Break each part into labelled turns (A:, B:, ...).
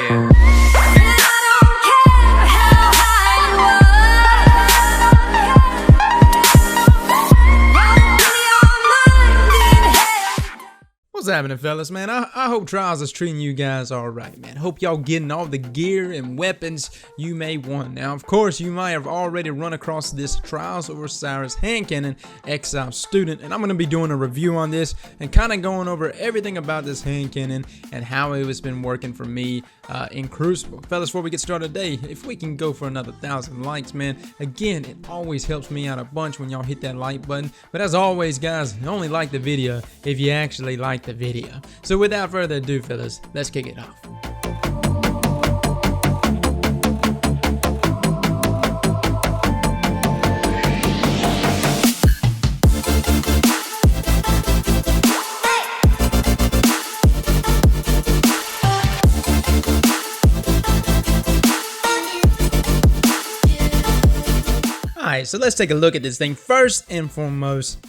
A: yeah.
B: What's happening, fellas, man? I hope Trials is treating you guys all right, man. Hope y'all getting all the gear and weapons you may want. Now, of course, you might have already run across this Trials of Osiris Handcannon Exile student, and I'm going to be doing a review on this and kind of going over everything about this handcannon and how it has been working for me in Crucible. Fellas, before we get started today, if we can go for another 1,000 likes, man, again, it always helps me out a bunch when y'all hit that like button. But as always, guys, only like the video if you actually like the video. So without further ado, fellas, let's kick it off. Alright, so let's take a look at this thing. First and foremost,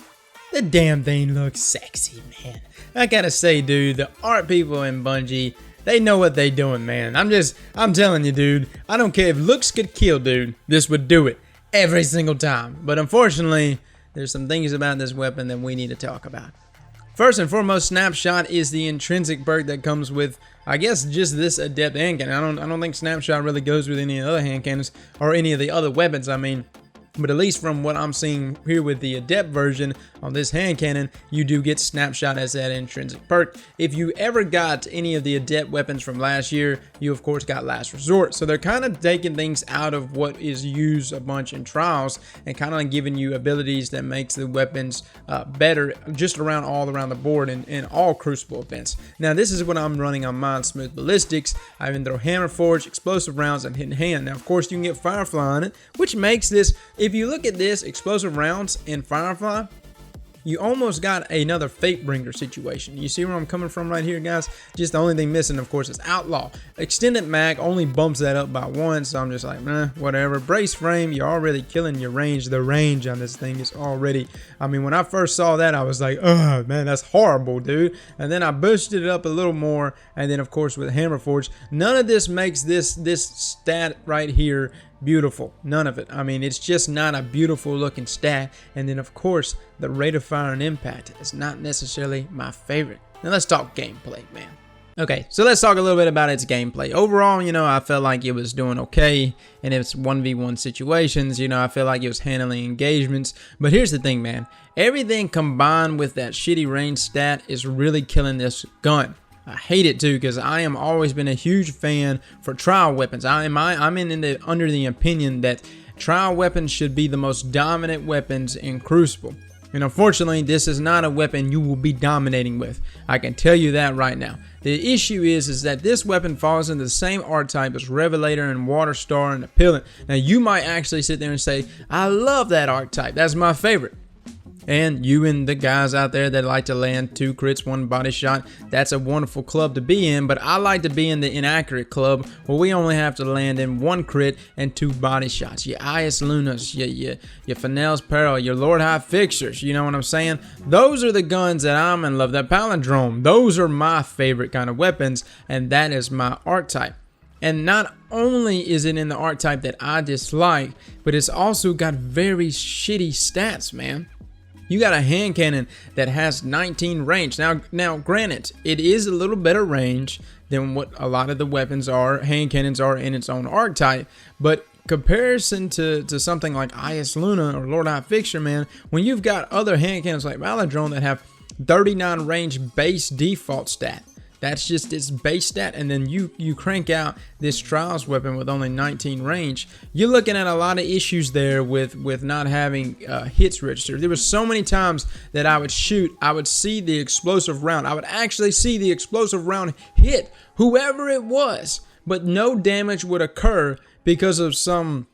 B: the damn thing looks sexy, man. I gotta say, dude, the art people in Bungie, they know what they doing, man. I'm telling you, dude, I don't care if looks could kill, dude, this would do it every single time. But unfortunately, there's some things about this weapon that we need to talk about. First and foremost, Snapshot is the intrinsic perk that comes with, I guess, just this Adept Handcannon. I don't think Snapshot really goes with any other handcannons or any of the other weapons, I mean. But at least from what I'm seeing here with the Adept version on this handcannon, you do get Snapshot as that intrinsic perk. If you ever got any of the Adept weapons from last year, you of course got Last Resort. So they're kind of taking things out of what is used a bunch in Trials and kind of giving you abilities that makes the weapons better just all around the board in all Crucible events. Now this is what I'm running on mine: Smooth Ballistics. I even throw Hammer Forge, Explosive Rounds, and Hidden Hand. Now of course you can get Firefly on it, which makes this, if you look at this, Explosive Rounds and Firefly, you almost got another Fatebringer situation. You see where I'm coming from right here, guys? Just the only thing missing, of course, is Outlaw. Extended Mag only bumps that up by 1, so I'm just like, whatever. Brace Frame, you're already killing your range. The range on this thing is already, I mean, when I first saw that, I was like, oh, man, that's horrible, dude. And then I boosted it up a little more, and then, of course, with Hammer Forge, none of this makes this stat right here beautiful. None of it. I mean, it's just not a beautiful looking stat. And then of course the rate of fire and impact is not necessarily my favorite. Now let's talk gameplay, man. Okay, so let's talk a little bit about its gameplay. Overall, you know, I felt like it was doing okay in its 1v1 situations. You know, I feel like it was handling engagements. But here's the thing, man. Everything combined with that shitty range stat is really killing this gun. I hate it too, because I am always been a huge fan for trial weapons. I'm under the opinion that trial weapons should be the most dominant weapons in Crucible. And unfortunately, this is not a weapon you will be dominating with. I can tell you that right now. The issue is that this weapon falls into the same archetype as Revelator and Water Star and Appellant. Now you might actually sit there and say, I love that archetype. That's my favorite. And you and the guys out there that like to land 2 crits, 1 body shot, that's a wonderful club to be in. But I like to be in the inaccurate club where we only have to land in 1 crit and 2 body shots. Your Ias Lunas, your Fennel's Peril, your Lord High Fixers, you know what I'm saying? Those are the guns that I'm in love. That Palindrome, those are my favorite kind of weapons, and that is my archetype. And not only is it in the archetype that I dislike, but it's also got very shitty stats, man. You got a handcannon that has 19 range. Now, granted, it is a little better range than what a lot of the weapons are, handcannons are in its own archetype. But comparison to something like Ias Luna or Lord High Fixture, man, when you've got other handcannons like Palindrome that have 39 range base default stat, that's just its base stat, and then you crank out this Trials weapon with only 19 range. You're looking at a lot of issues there with not having hits registered. There were so many times that I would shoot, I would see the explosive round. I would actually see the explosive round hit whoever it was, but no damage would occur because of some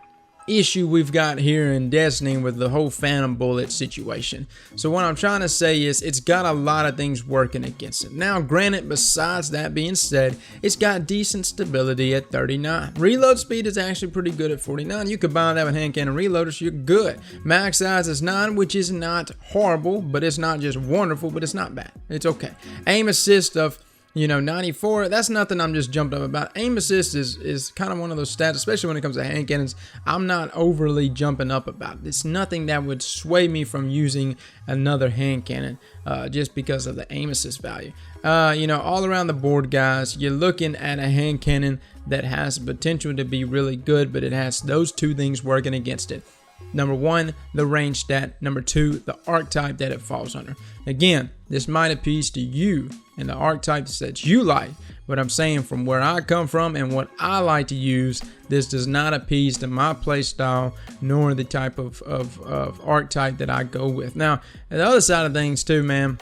B: issue we've got here in Destiny with the whole Phantom Bullet situation. So what I'm trying to say is it's got a lot of things working against it. Now granted, besides that being said, it's got decent stability at 39. Reload speed is actually pretty good at 49. You combine that with hand cannon reloaders, you're good. Max size is 9, which is not horrible, but it's not just wonderful, but it's not bad. It's okay. Aim assist of You know, 94, that's nothing I'm just jumped up about. Aim assist is kind of one of those stats, especially when it comes to hand cannons, I'm not overly jumping up about. It's nothing that would sway me from using another hand cannon just because of the aim assist value. You know, all around the board, guys, you're looking at a hand cannon that has potential to be really good, but it has those two things working against it. Number one, the range stat. Number two, the archetype that it falls under. Again, this might appeal to you and the archetypes that you like, but I'm saying from where I come from and what I like to use, this does not appeal to my play style nor the type of archetype that I go with. Now, the other side of things too, man,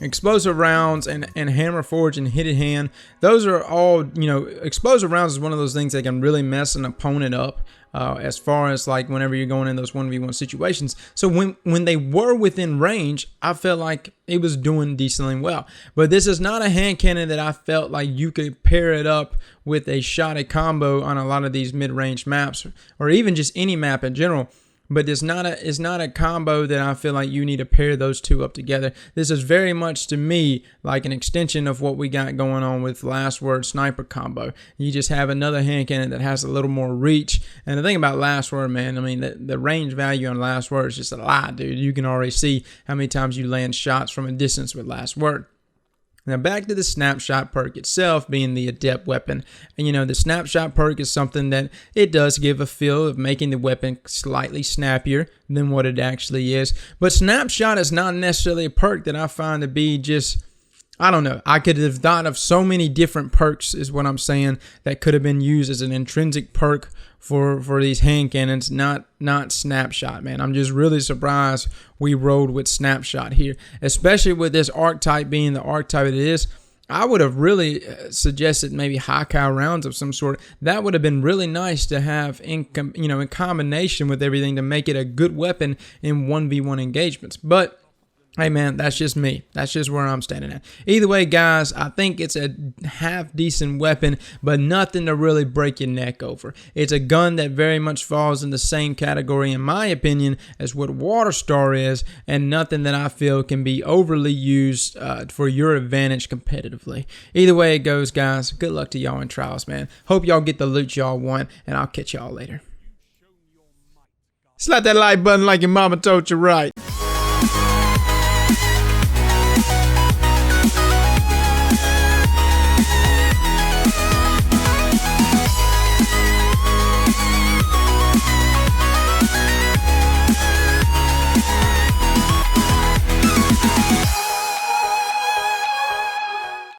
B: explosive rounds and hammer forge and hidden hand, those are all, you know, explosive rounds is one of those things that can really mess an opponent up as far as like whenever you're going in those 1v1 situations. So when they were within range, I felt like it was doing decently well. But this is not a hand cannon that I felt like you could pair it up with a shotted combo on a lot of these mid-range maps, or even just any map in general. But it's not a combo that I feel like you need to pair those two up together. This is very much, to me, like an extension of what we got going on with Last Word Sniper combo. You just have another hand cannon that has a little more reach. And the thing about Last Word, man, I mean, the range value on Last Word is just a lot, dude. You can already see how many times you land shots from a distance with Last Word. Now back to the Snapshot Perk itself being the Adept weapon. And you know, the Snapshot Perk is something that it does give a feel of making the weapon slightly snappier than what it actually is. But Snapshot is not necessarily a perk that I find to be just, I don't know. I could have thought of so many different perks is what I'm saying that could have been used as an intrinsic perk for these hand cannons, not Snapshot, man. I'm just really surprised we rolled with Snapshot here, especially with this archetype being the archetype it is. I would have really suggested maybe Hawkeye rounds of some sort. That would have been really nice to have in combination with everything to make it a good weapon in 1v1 engagements. But hey man, that's just me. That's just where I'm standing at. Either way, guys, I think it's a half decent weapon, but nothing to really break your neck over. It's a gun that very much falls in the same category, in my opinion, as what Water Star is, and nothing that I feel can be overly used for your advantage competitively. Either way it goes, guys, good luck to y'all in trials, man. Hope y'all get the loot y'all want, and I'll catch y'all later. Slap that like button like your mama told you right.